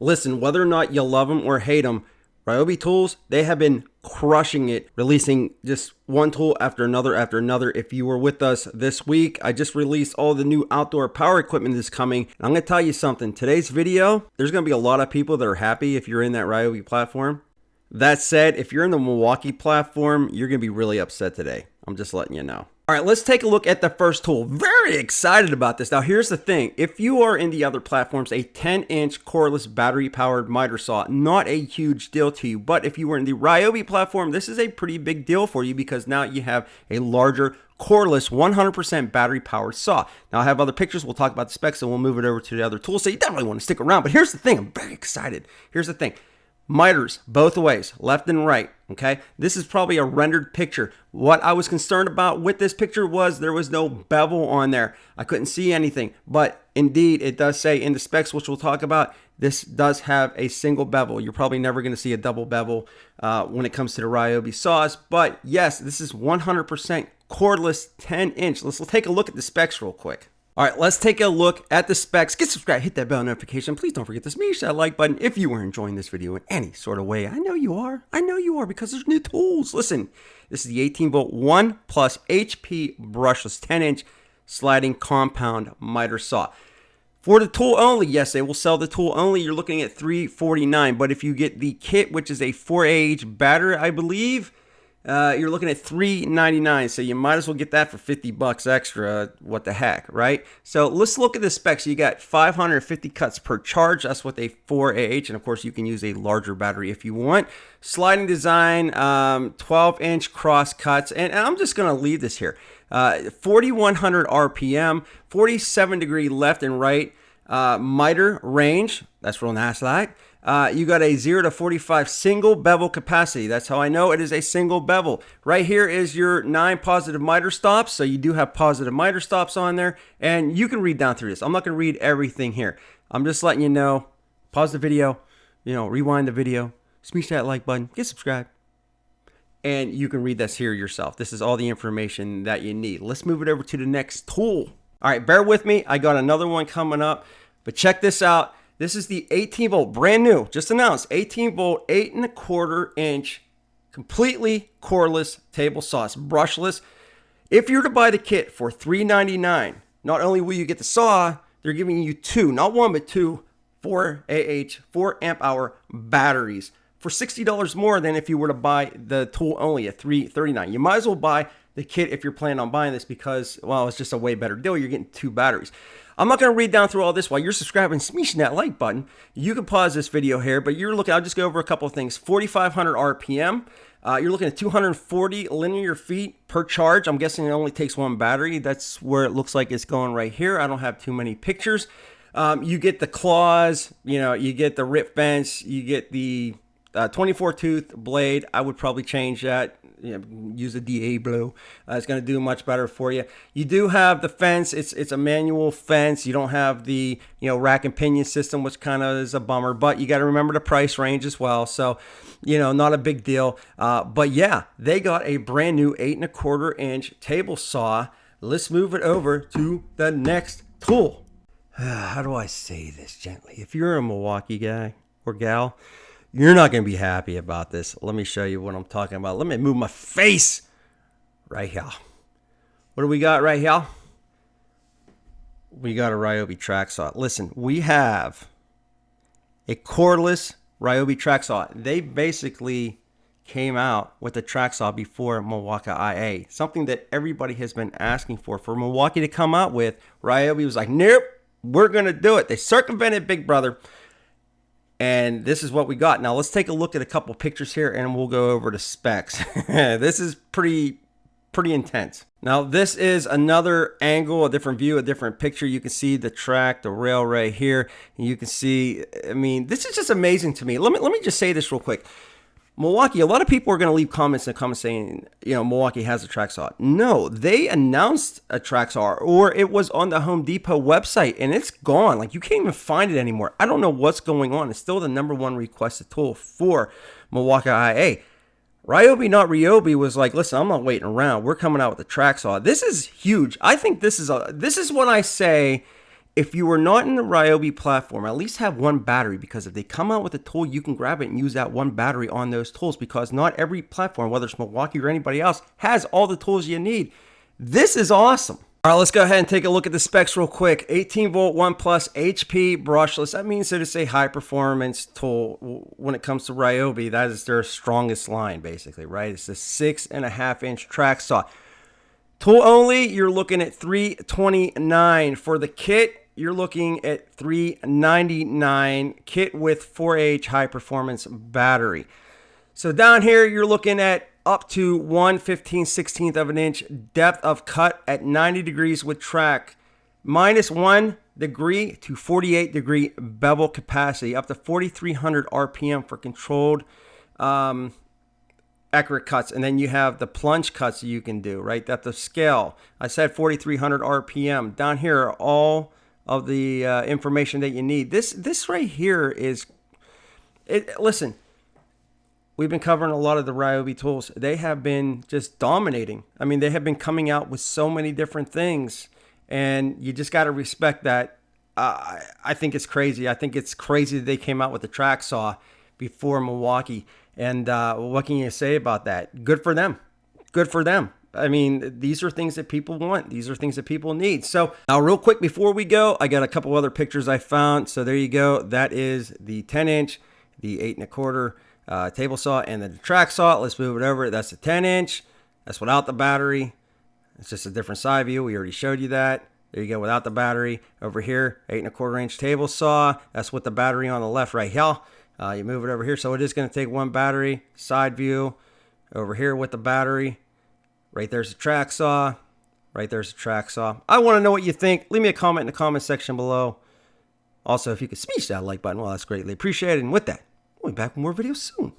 Listen, whether or not you love them or hate them, Ryobi Tools, they have been crushing it, releasing just one tool after another after another. If you were with us this week, I just released all the new outdoor power equipment that's coming. And I'm going to tell you something. Today's video, there's going to be a lot of people that are happy if you're in that Ryobi platform. That said, if you're in the Milwaukee platform, you're going to be really upset today. I'm just letting you know. All right, let's take a look at the first tool. Very excited about this. Now, here's the thing. If you are in the other platforms, a 10-inch cordless battery-powered miter saw, not a huge deal to you. But if you were in the Ryobi platform, this is a pretty big deal for you because now you have a larger cordless 100% battery-powered saw. Now, I have other pictures. We'll talk about the specs, and we'll move it over to the other tools. So you definitely want to stick around. But here's the thing. I'm very excited. Here's the thing. Miters both ways, left and right. Okay, this is probably a rendered picture. What I was concerned about with this picture was there was no bevel on there. I couldn't see anything, but indeed it does say in the specs, which we'll talk about, this does have a single bevel. You're probably never going to see a double bevel when it comes to the Ryobi saws, but yes, this is 100% cordless 10-inch. Let's take a look at the specs real quick. All right, let's take a look at the specs. Get subscribed, hit that bell notification. Please don't forget to smash that like button if you are enjoying this video in any sort of way. I know you are. I know you are because there's new tools. Listen, this is the 18-volt 1 plus HP Brushless 10-inch sliding compound miter saw. For the tool only, yes, they will sell the tool only. You're looking at $349, but if you get the kit, which is a 4AH battery, I believe, you're looking at $399, so you might as well get that for $50 extra. What the heck, right? So let's look at the specs. You got 550 cuts per charge. That's with a 4AH, and of course you can use a larger battery if you want. Sliding design, 12-inch cross cuts, and I'm just going to leave this here. 4,100 RPM, 47 degree left and right miter range. That's real nice like. You got a 0 to 45 single bevel capacity. That's how I know it is a single bevel. Right here is your 9 positive miter stops. So you do have positive miter stops on there. And you can read down through this. I'm not going to read everything here. I'm just letting you know. Pause the video. Rewind the video. Smash that like button. Get subscribed. And you can read this here yourself. This is all the information that you need. Let's move it over to the next tool. All right, bear with me. I got another one coming up. But check this out. This is the 18-volt, brand new, just announced, 18-volt, 8.25-inch, completely cordless table saw, brushless. If you were to buy the kit for $399, not only will you get the saw, they're giving you two, not one, but two 4AH, 4 amp hour batteries for $60 more than if you were to buy the tool only at $339. You might as well buy the kit if you're planning on buying this because, well, it's just a way better deal. You're getting two batteries. I'm not going to read down through all this while you're subscribing, smashing that like button. You can pause this video here, but you're looking, I'll just go over a couple of things. 4,500 RPM. You're looking at 240 linear feet per charge. I'm guessing it only takes one battery. That's where it looks like it's going right here. I don't have too many pictures. You get the claws, you get the rip fence, you get the 24 tooth blade. I would probably change that. Use a DA blue. It's going to do much better for you. You do have the fence. It's a manual fence. You don't have the rack and pinion system, which kind of is a bummer. But you got to remember the price range as well. So not a big deal. But yeah, they got a brand new 8.25-inch table saw. Let's move it over to the next tool. How do I say this gently? If you're a Milwaukee guy or gal, you're not going to be happy about this. Let me show you what I'm talking about. Let me move my face right here. What do we got right here? We got a Ryobi track saw. Listen, we have a cordless Ryobi track saw. They basically came out with a track saw before Milwaukee IA. Something that everybody has been asking for Milwaukee to come out with. Ryobi was like, nope, we're going to do it. They circumvented Big Brother. And this is what we got. Now let's take a look at a couple pictures here and we'll go over the specs. This is pretty intense. Now this is another angle, a different view, a different picture. You can see the track, the rail right here. And you can see, this is just amazing to me. Let me just say this real quick. Milwaukee, a lot of people are going to leave comments in the comments saying, Milwaukee has a track saw. No, they announced a track saw, or it was on the Home Depot website, and it's gone. Like, you can't even find it anymore. I don't know what's going on. It's still the #1 requested tool for Milwaukee IA. Ryobi, not Ryobi, was like, listen, I'm not waiting around. We're coming out with a track saw. This is huge. I think this is what I say if you are not in the Ryobi platform, at least have one battery, because if they come out with a tool, you can grab it and use that one battery on those tools, because not every platform, whether it's Milwaukee or anybody else, has all the tools you need. This is awesome. All right, let's go ahead and take a look at the specs real quick. 18 volt 1 plus HP brushless. That means that it's a high performance tool. When it comes to Ryobi, that is their strongest line, basically, right? It's a 6.5-inch track saw. Tool only, you're looking at $329. For the kit, you're looking at $399. Kit with 4H high performance battery. So down here, you're looking at up to 1/15/16 of an inch depth of cut at 90 degrees with track, -1 degree to 48 degree bevel capacity, up to 4,300 RPM for controlled accurate cuts. And then you have the plunge cuts you can do, right? That's the scale. I said 4,300 RPM. Down here are all of the information that you need. This right here is it. Listen, we've been covering a lot of the Ryobi tools. They have been just dominating. I mean, they have been coming out with so many different things, and you just got to respect that. I think it's crazy. I think it's crazy that they came out with the track saw before Milwaukee. And what can you say about that? Good for them. Good for them. I mean, these are things that people want. These are things that people need. So now real quick before we go, I got a couple other pictures I found. So there you go. That is the 10-inch, the 8 1/4 table saw, and the track saw. Let's move it over. That's the 10-inch. That's without the battery. It's just a different side view. We already showed you that. There you go, without the battery. Over here, 8 1/4-inch table saw. That's with the battery on the left right here. You move it over here. So it is going to take one battery. Side view. Over here with the battery. Right there's the track saw. Right there's the track saw. I want to know what you think. Leave me a comment in the comment section below. Also, if you could smash that like button, well, that's greatly appreciated. And with that, we'll be back with more videos soon.